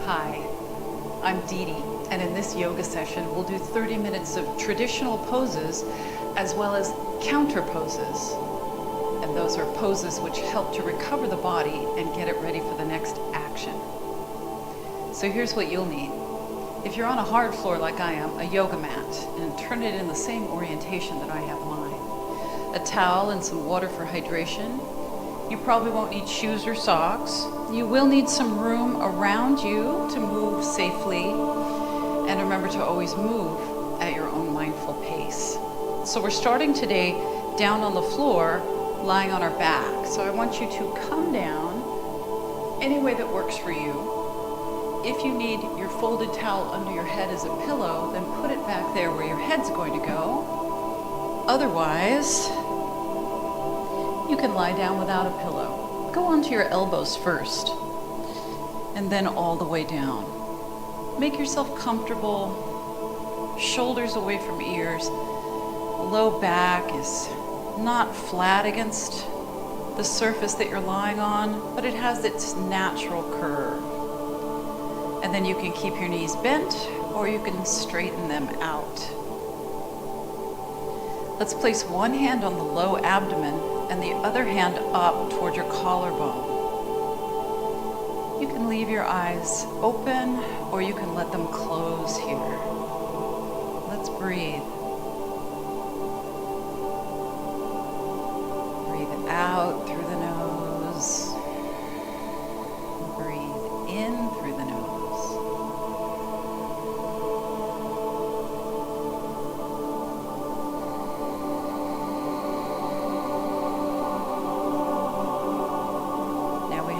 Hi, I'm DeDe, and in this yoga session we'll do 30 minutes of traditional poses as well as counterposes. And those are poses which help to recover the body and get it ready for the next action. So here's what you'll need. If you're on a hard floor like I am, a yoga mat, and turn it in the same orientation that I have mine. A towel and some water for hydration. You probably won't need shoes or socks. You will need some room around you to move safely. And remember to always move at your own mindful pace. So we're starting today down on the floor, lying on our back. So I want you to come down any way that works for you. If you need your folded towel under your head as a pillow, then put it back there where your head's going to go. Otherwise, you can lie down without a pillow. Go onto your elbows first, and then all the way down. Make yourself comfortable, shoulders away from ears. Low back is not flat against the surface that you're lying on, but it has its natural curve. And then you can keep your knees bent, or you can straighten them out. Let's place one hand on the low abdomen and the other hand up toward your collarbone. You can leave your eyes open, or you can let them close here. Let's breathe. Breathe out through the nose. Breathe in through the nose.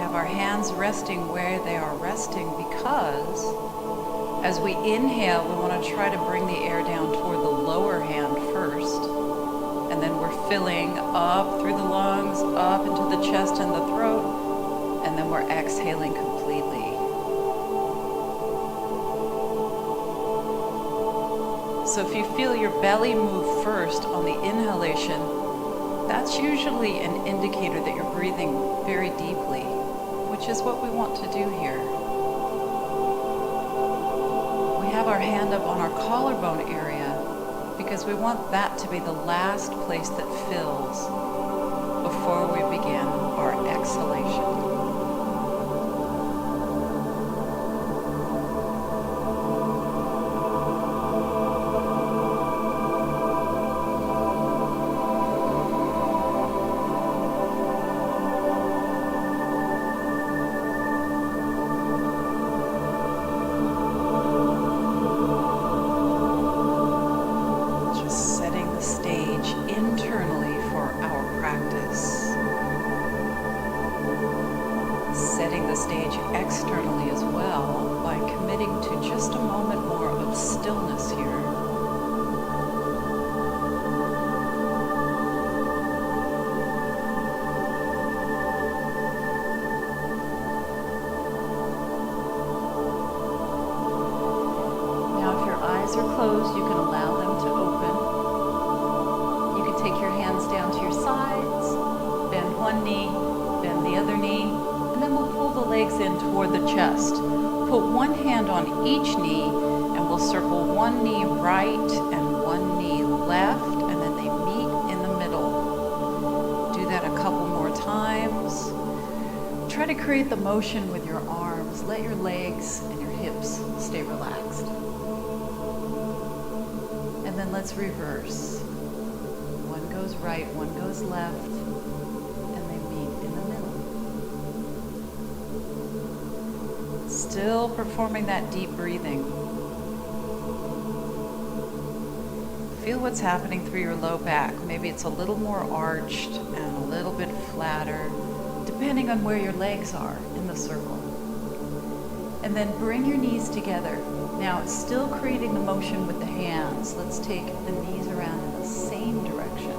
Our hands resting where they are resting, because as we inhale, we want to try to bring the air down toward the lower hand first, and then we're filling up through the lungs, up into the chest and the throat, and then we're exhaling completely. So if you feel your belly move first on the inhalation, that's usually an indicator that you're breathing very deeply, which is what we want to do here. We have our hand up on our collarbone area because we want that to be the last place that fills before we begin our exhalation. Setting the stage externally as well by committing to just a moment more of stillness here. Now if your eyes are closed, you can allow them to open. You can take your hands down to your sides, bend one knee, bend the other knee, and then we'll pull the legs in toward the chest. Put one hand on each knee, and we'll circle one knee right and one knee left, and then they meet in the middle. Do that a couple more times. Try to create the motion with your arms. Let your legs and your hips stay relaxed. And then let's reverse. One goes right, one goes left. Still performing that deep breathing. Feel what's happening through your low back. Maybe it's a little more arched and a little bit flatter, depending on where your legs are in the circle. And then bring your knees together. Now it's still creating the motion with the hands. Let's take the knees around in the same direction.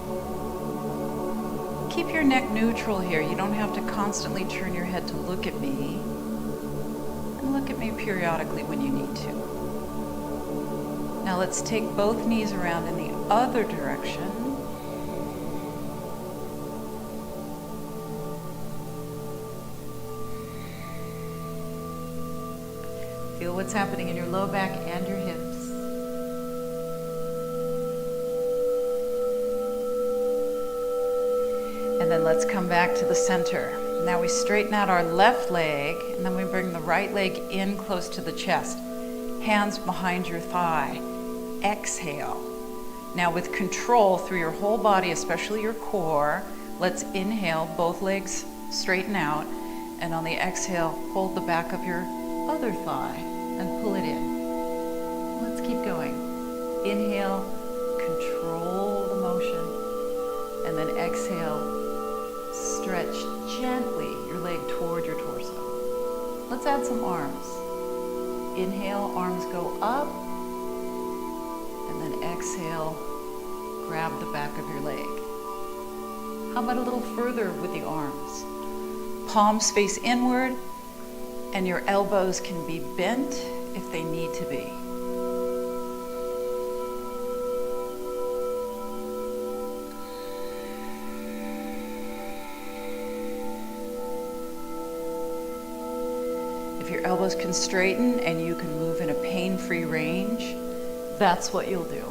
Keep your neck neutral here. You don't have to constantly turn your head to look at me. Look at me periodically when you need to. Now let's take both knees around in the other direction. Feel what's happening in your low back and your hips. And then let's come back to the center. Now we straighten out our left leg, and then we bring the right leg in close to the chest. Hands behind your thigh. Exhale. Now with control through your whole body, especially your core, let's inhale, both legs straighten out, and on the exhale, hold the back of your other thigh and pull it in. Let's keep going. Inhale, control the motion, and then exhale, stretch gently your leg toward your torso. Let's add some arms. Inhale, arms go up, and then exhale, grab the back of your leg. How about a little further with the arms? Palms face inward, and your elbows can be bent if they need to be. If your elbows can straighten and you can move in a pain-free range, that's what you'll do.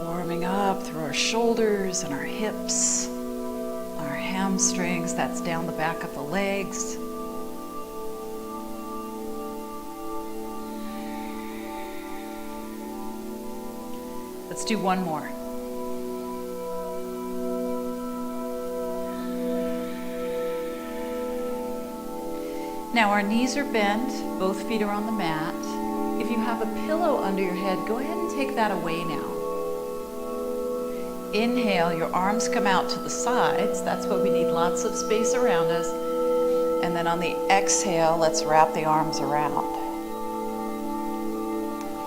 Warming up through our shoulders and our hips, our hamstrings, that's down the back of the legs. Let's do one more. Now our knees are bent, both feet are on the mat. If you have a pillow under your head, go ahead and take that away now. Inhale, your arms come out to the sides. That's why we need lots of space around us. And then on the exhale, let's wrap the arms around.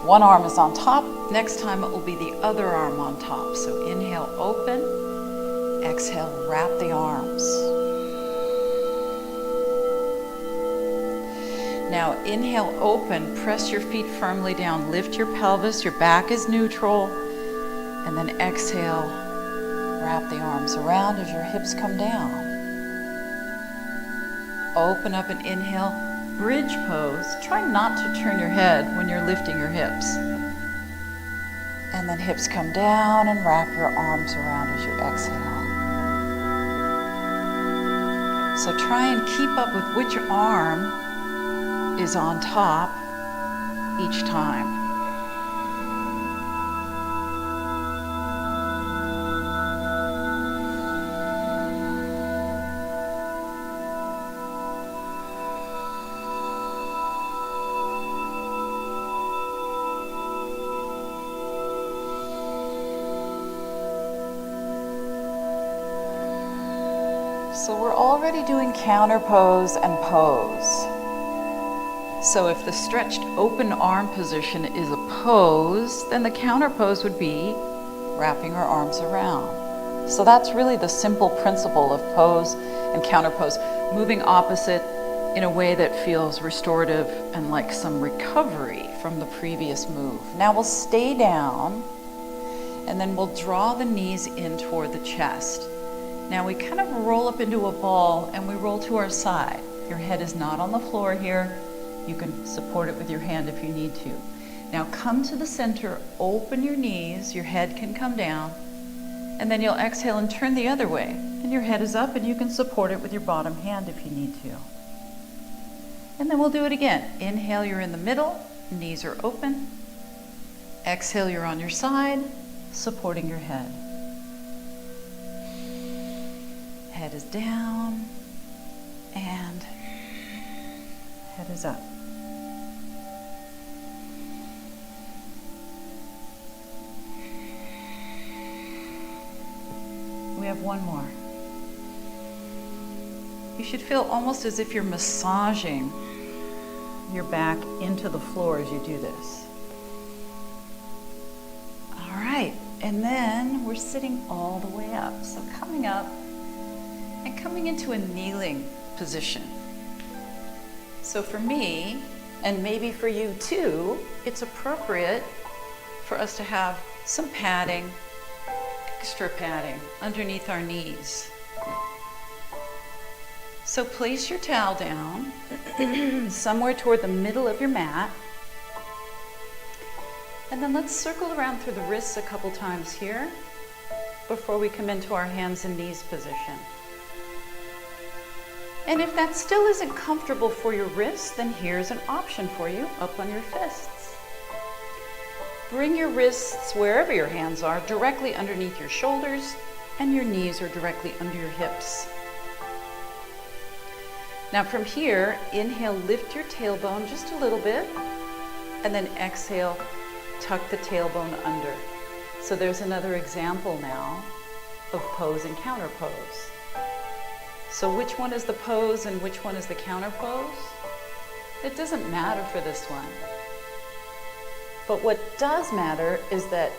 One arm is on top. Next time it will be the other arm on top. So inhale, open. Exhale, wrap the arms. Now inhale, open, press your feet firmly down, lift your pelvis, your back is neutral, and then exhale, wrap the arms around as your hips come down. Open up and inhale, bridge pose. Try not to turn your head when you're lifting your hips. And then hips come down and wrap your arms around as you exhale. So try and keep up with which arm is on top each time. So we're already doing counterpose and pose. So if the stretched open arm position is a pose, then the counter pose would be wrapping our arms around. So that's really the simple principle of pose and counter pose, moving opposite in a way that feels restorative and like some recovery from the previous move. Now we'll stay down and then we'll draw the knees in toward the chest. Now we kind of roll up into a ball and we roll to our side. Your head is not on the floor here. You can support it with your hand if you need to. Now come to the center, open your knees, your head can come down, and then you'll exhale and turn the other way. And your head is up and you can support it with your bottom hand if you need to. And then we'll do it again. Inhale, you're in the middle, knees are open. Exhale, you're on your side, supporting your head. Head is down, and head is up. We have one more. You should feel almost as if you're massaging your back into the floor as you do this. All right, and then we're sitting all the way up. So coming up and coming into a kneeling position. So for me, and maybe for you too, it's appropriate for us to have some padding extra padding underneath our knees. So place your towel down somewhere toward the middle of your mat. And then let's circle around through the wrists a couple times here before we come into our hands and knees position. And if that still isn't comfortable for your wrists, then here's an option for you up on your fists. Bring your wrists wherever your hands are, directly underneath your shoulders, and your knees are directly under your hips. Now from here, inhale, lift your tailbone just a little bit, and then exhale, tuck the tailbone under. So there's another example now of pose and counter pose. So which one is the pose and which one is the counter pose? It doesn't matter for this one. But what does matter is that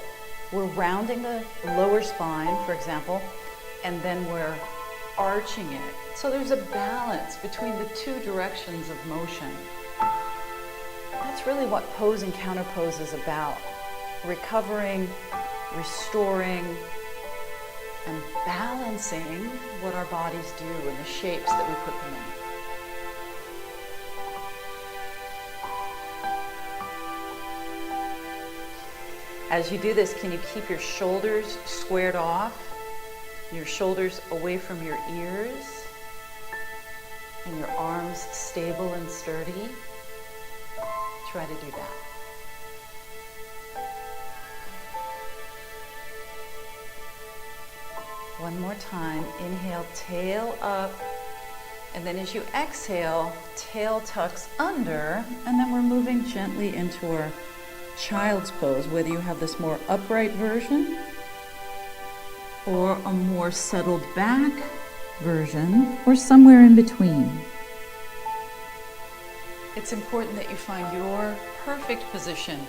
we're rounding the lower spine, for example, and then we're arching it. So there's a balance between the two directions of motion. That's really what pose and counter pose is about. Recovering, restoring, and balancing what our bodies do and the shapes that we put them in. As you do this, can you keep your shoulders squared off, your shoulders away from your ears, and your arms stable and sturdy? Try to do that. One more time. Inhale, tail up. And then as you exhale, tail tucks under. And then we're moving gently into our child's pose, whether you have this more upright version or a more settled back version or somewhere in between. It's important that you find your perfect position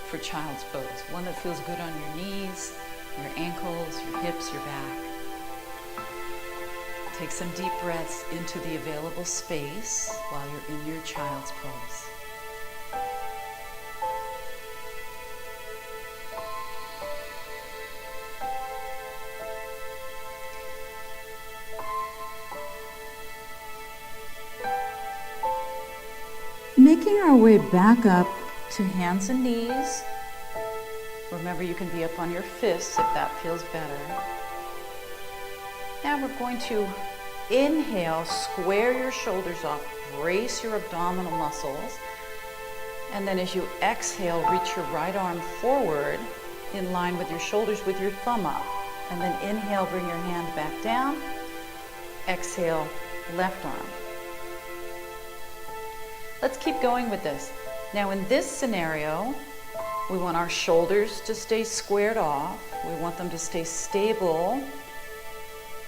for child's pose, one that feels good on your knees, your ankles, your hips, your back. Take some deep breaths into the available space while you're in your child's pose. Making our way back up to hands and knees. Remember, you can be up on your fists if that feels better. Now we're going to inhale, square your shoulders off, brace your abdominal muscles, and then as you exhale, reach your right arm forward in line with your shoulders with your thumb up. And then inhale, bring your hand back down. Exhale, left arm. Let's keep going with this. Now in this scenario, we want our shoulders to stay squared off. We want them to stay stable.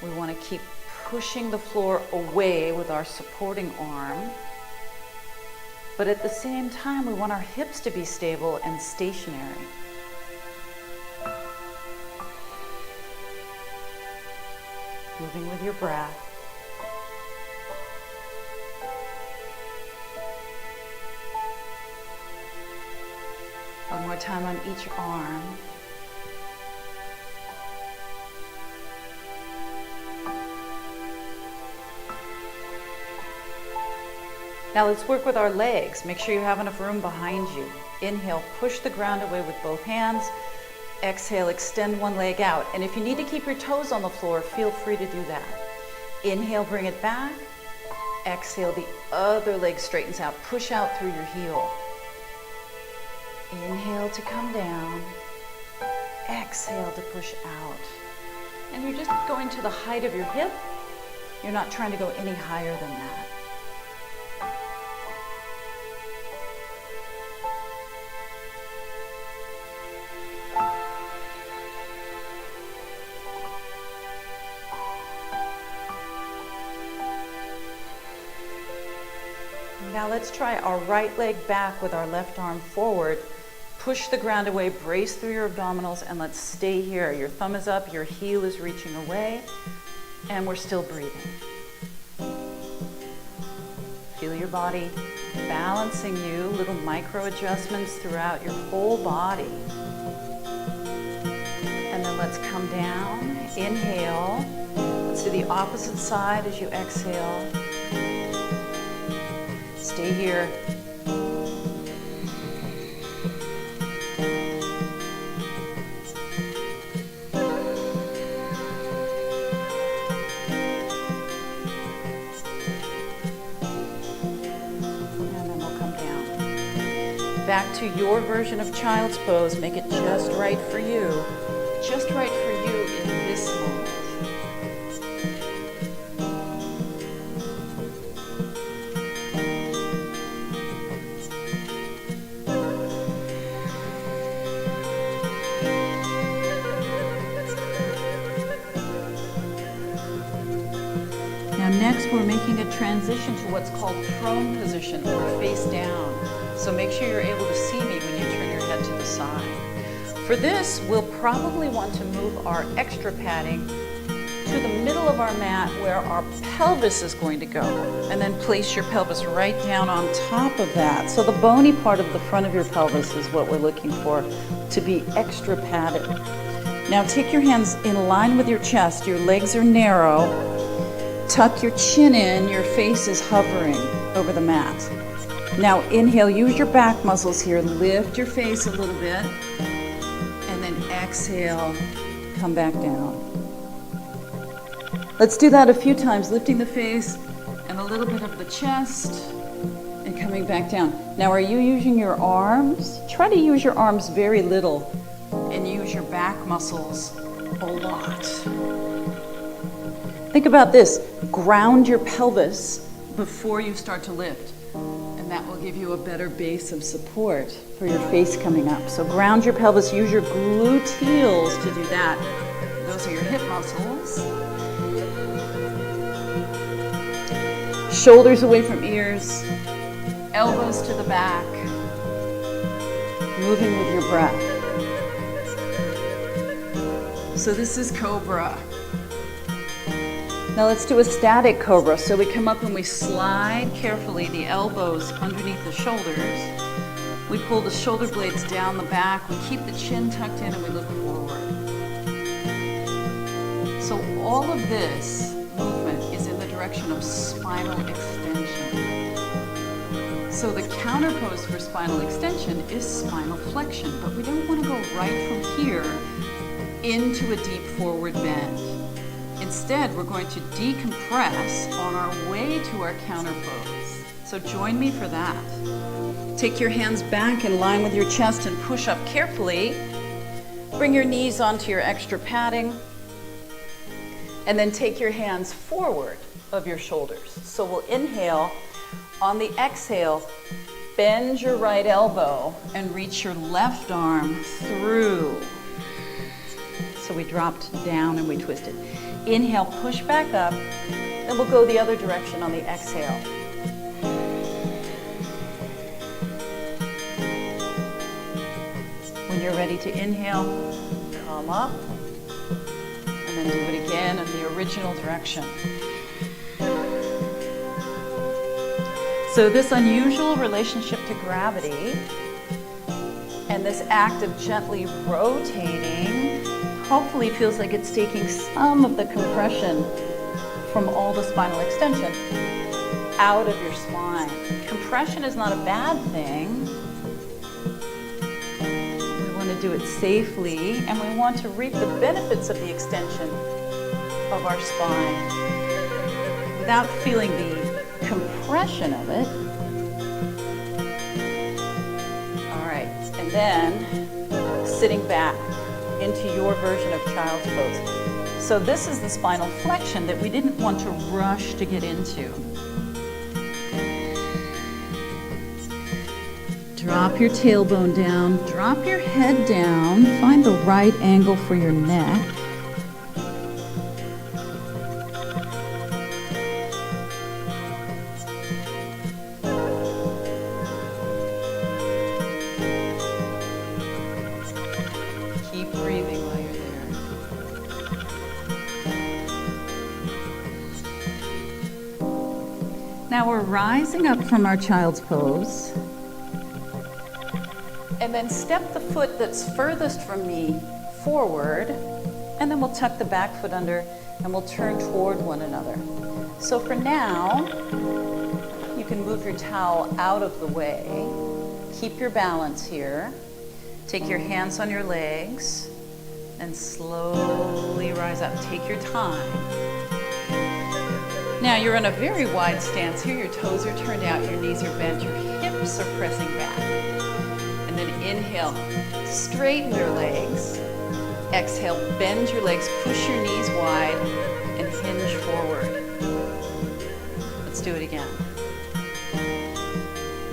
We want to keep pushing the floor away with our supporting arm. But at the same time, we want our hips to be stable and stationary. Moving with your breath. One more time on each arm. Now let's work with our legs. Make sure you have enough room behind you. Inhale, push the ground away with both hands. Exhale, extend one leg out. And if you need to keep your toes on the floor, feel free to do that. Inhale, bring it back. Exhale, the other leg straightens out. Push out through your heel. Inhale to come down. Exhale to push out. And you're just going to the height of your hip. You're not trying to go any higher than that. Now let's try our right leg back with our left arm forward. Push the ground away, brace through your abdominals, and let's stay here. Your thumb is up, your heel is reaching away, and we're still breathing. Feel your body balancing you, little micro adjustments throughout your whole body. And then let's come down, inhale. Let's do the opposite side as you exhale. Stay here. Back to your version of child's pose. Make it just right for you. Just right for you in this moment. Now next we're making a transition to what's called prone position or face down. So make sure you're able to see me when you turn your head to the side. For this, we'll probably want to move our extra padding to the middle of our mat where our pelvis is going to go. And then place your pelvis right down on top of that. So the bony part of the front of your pelvis is what we're looking for to be extra padded. Now take your hands in line with your chest. Your legs are narrow. Tuck your chin in. Your face is hovering over the mat. Now inhale, use your back muscles here, lift your face a little bit, and then exhale, come back down. Let's do that a few times, lifting the face and a little bit of the chest and coming back down. Now are you using your arms? Try to use your arms very little and use your back muscles a lot. Think about this, ground your pelvis before you start to lift. And that will give you a better base of support for your face coming up. So ground your pelvis, use your gluteals to do that. Those are your hip muscles. Shoulders away from ears, elbows to the back, moving with your breath. So this is Cobra. Now let's do a static cobra. So we come up and we slide carefully the elbows underneath the shoulders. We pull the shoulder blades down the back. We keep the chin tucked in and we look forward. So all of this movement is in the direction of spinal extension. So the counter pose for spinal extension is spinal flexion, but we don't want to go right from here into a deep forward bend. Instead, we're going to decompress on our way to our counter pose. So join me for that. Take your hands back in line with your chest and push up carefully. Bring your knees onto your extra padding. And then take your hands forward of your shoulders. So we'll inhale. On the exhale, bend your right elbow and reach your left arm through. So we dropped down and we twisted. Inhale, push back up, then we'll go the other direction on the exhale. When you're ready to inhale, come up, and then do it again in the original direction. So this unusual relationship to gravity and this act of gently rotating hopefully feels like it's taking some of the compression from all the spinal extension out of your spine. Compression is not a bad thing. We want to do it safely, and we want to reap the benefits of the extension of our spine without feeling the compression of it. All right, and then sitting back into your version of child's pose. So this is the spinal flexion that we didn't want to rush to get into. Drop your tailbone down, drop your head down, find the right angle for your neck. Keep breathing while you're there. Now we're rising up from our child's pose. And then step the foot that's furthest from me forward, and then we'll tuck the back foot under and we'll turn toward one another. So for now, you can move your towel out of the way. Keep your balance here. Take your hands on your legs and slowly rise up. Take your time. Now you're in a very wide stance here. Your toes are turned out, your knees are bent, your hips are pressing back. And then inhale, straighten your legs. Exhale, bend your legs, push your knees wide, and hinge forward. Let's do it again.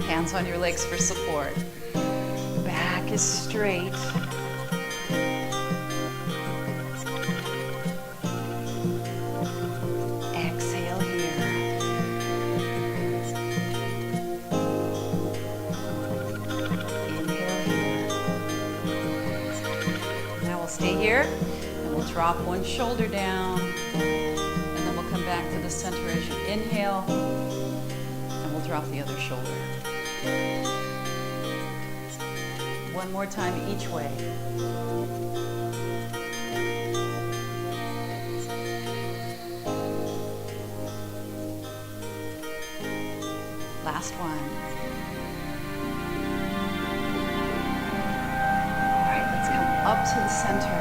Hands on your legs for support. Back is straight. Exhale here. Inhale here. Now we'll stay here and we'll drop one shoulder down and then we'll come back to the center as you inhale and we'll drop the other shoulder. One more time each way. Last one. All right, let's come up to the center.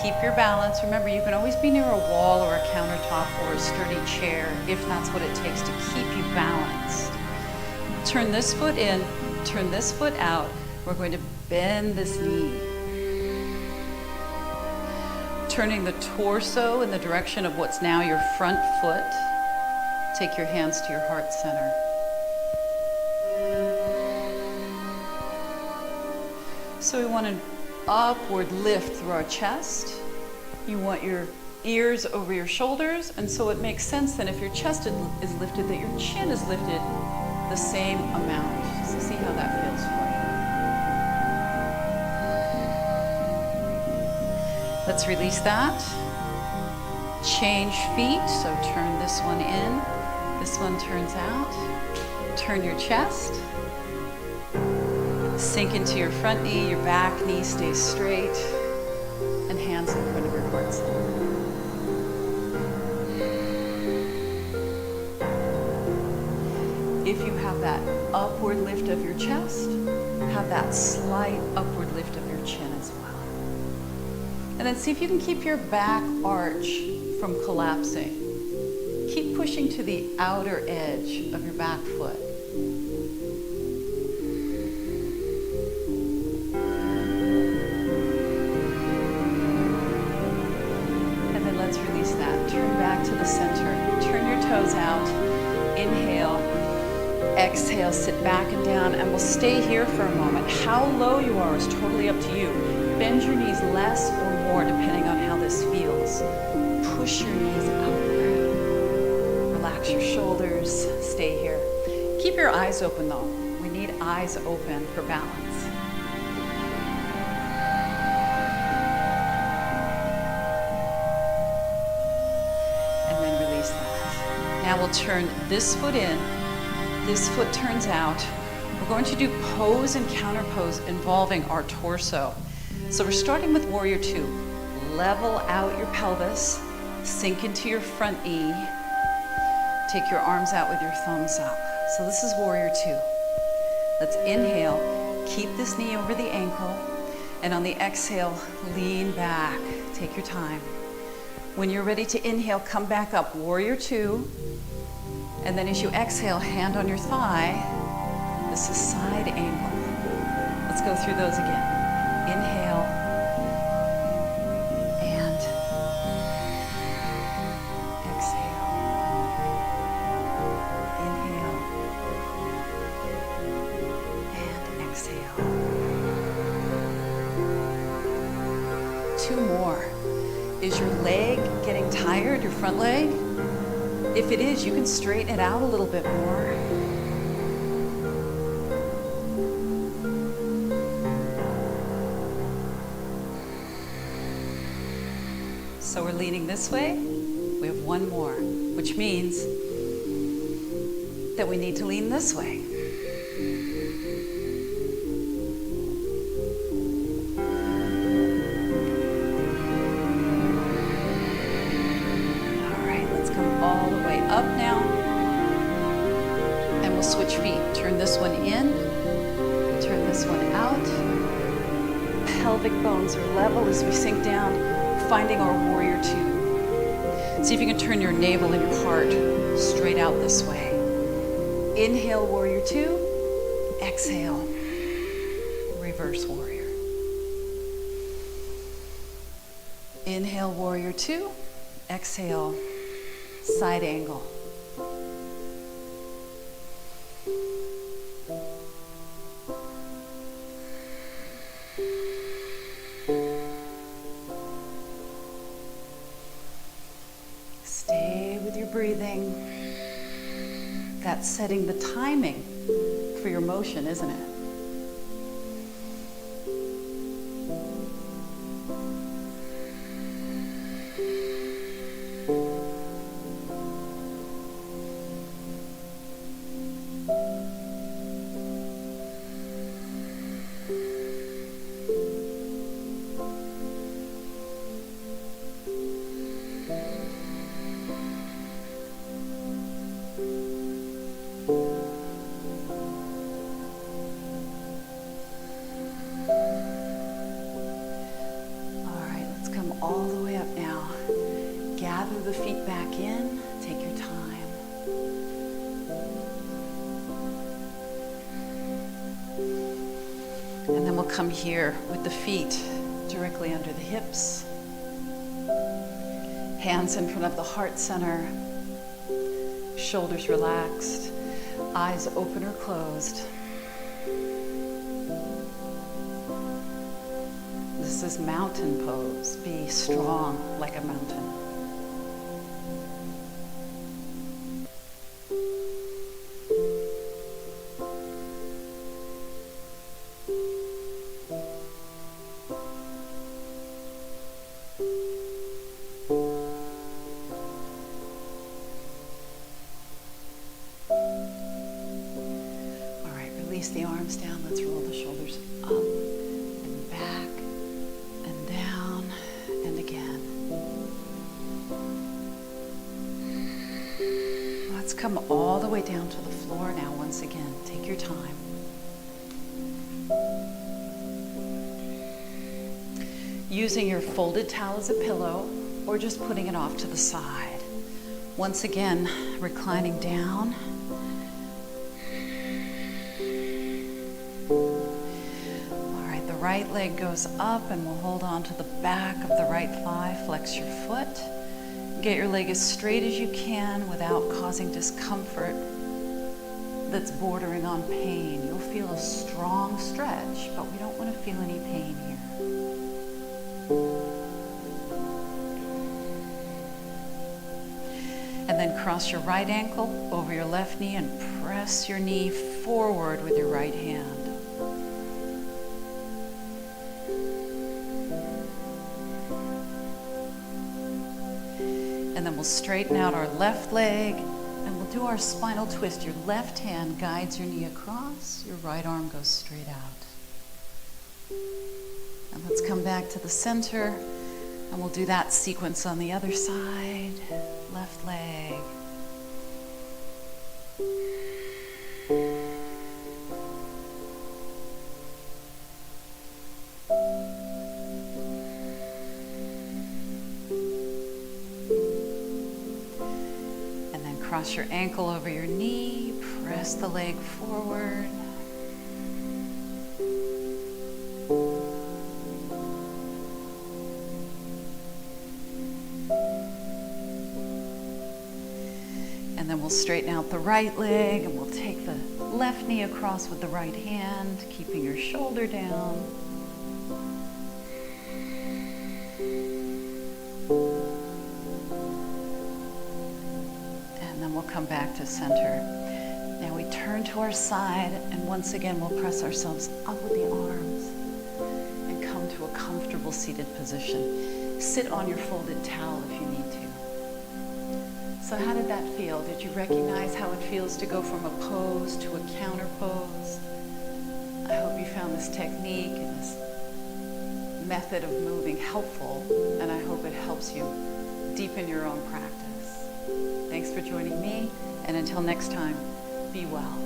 Keep your balance. Remember, you can always be near a wall or a countertop or a sturdy chair if that's what it takes to keep you balanced. Turn this foot in, turn this foot out. We're going to bend this knee. Turning the torso in the direction of what's now your front foot. Take your hands to your heart center. So we want an upward lift through our chest. You want your ears over your shoulders, and so it makes sense then if your chest is lifted that your chin is lifted the same amount. So see how that feels for you. Let's release that. Change feet, so turn this one in, this one turns out. Turn your chest. Sink into your front knee, your back knee stays straight, and hands in front of your heart center. If you have that upward lift of your chest, have that slight upward lift of your chin as well. And then see if you can keep your back arch from collapsing. Keep pushing to the outer edge of your back foot. And then let's release that. Turn back to the center. Turn your toes out. Inhale. Exhale, sit back and down, and we'll stay here for a moment. How low you are is totally up to you. Bend your knees less or more depending on how this feels. Push your knees outward. Relax your shoulders. Stay here. Keep your eyes open though. We need eyes open for balance. And then release that. Now we'll turn this foot in. This foot turns out. We're going to do pose and counter pose involving our torso. So we're starting with Warrior Two. Level out your pelvis, sink into your front knee, take your arms out with your thumbs up. So this is Warrior Two. Let's inhale, keep this knee over the ankle, and on the exhale, lean back. Take your time. When you're ready to inhale, come back up, Warrior Two. And then as you exhale, hand on your thigh. This is side angle. Let's go through those again. Inhale. And exhale. Inhale. And exhale. Two more. Is your leg getting tired, your front leg? If it is, you can straighten it out a little bit more. So we're leaning this way. We have one more, which means that we need to lean this way. this one out. Pelvic bones are level as we sink down, finding our warrior two. See if you can turn your navel and your heart straight out this way. Inhale, warrior two. Exhale, reverse warrior. Inhale, warrior two. Exhale, side angle. Stay with your breathing. That's setting the timing for your motion, isn't it? All the way up now. Gather the feet back in. Take your time. And then we'll come here with the feet directly under the hips. Hands in front of the heart center. Shoulders relaxed. Eyes open or closed. This is mountain pose. Be strong like a mountain. All right, release the arms down. Let's roll the shoulders up and back. And down and again. Let's come all the way down to the floor now once again. Take your time. Using your folded towel as a pillow or just putting it off to the side. Once again, reclining down. Right leg goes up and we'll hold on to the back of the right thigh. Flex your foot. Get your leg as straight as you can without causing discomfort that's bordering on pain. You'll feel a strong stretch, but we don't want to feel any pain here. And then cross your right ankle over your left knee and press your knee forward with your right hand. And then we'll straighten out our left leg and we'll do our spinal twist. Your left hand guides your knee across, your right arm goes straight out. And let's come back to the center and we'll do that sequence on the other side. Left leg. Cross your ankle over your knee, press the leg forward. And then we'll straighten out the right leg and we'll take the left knee across with the right hand, keeping your shoulder down. Come back to center. Now we turn to our side and once again we'll press ourselves up with the arms and come to a comfortable seated position. Sit on your folded towel if you need to. So how did that feel? Did you recognize how it feels to go from a pose to a counter pose? I hope you found this technique and this method of moving helpful, and I hope it helps you deepen your own practice. Thanks for joining me, and until next time, be well.